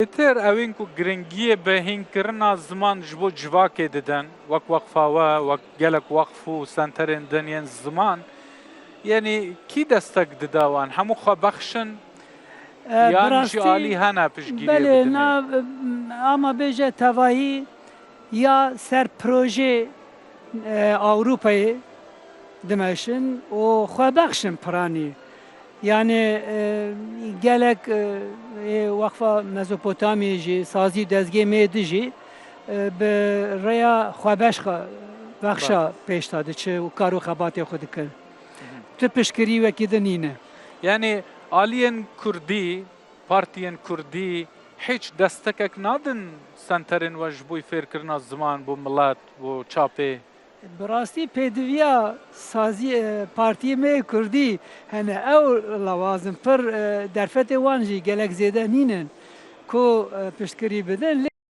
Yeter evin ku giringiye behinkirina ziman ji bo civakê didin, wek wekfawe, wek gelek wekf û senterên din yên ziman, yani kî destek dida wan? Hemû xwebexşin yan jî alî hene piştgirî bidin? Ama bêje tevahî ya ser proje Avrupayê dimeşin û xwebexşin Piraniyê. Yani gelek Vakfa Mezopotamyê jî sazî dezgê mêdî jî bi rêya xwebexşa bexşa pêş da diçe û kar û xebatê xwe dikin. Ti piştgirî wekî din nîne. Yani aliyên Kurdî, Partiyên Kurdî hiç destekek nadin senterên we ji bo fêrkirina ziman bo milet, bo çapê? Bi rastî pêdiviya sazî Partiyê me Kurdî hene ew lawazin pir derfetê wan jî gelek zêde nînin ku piştgirî bidin.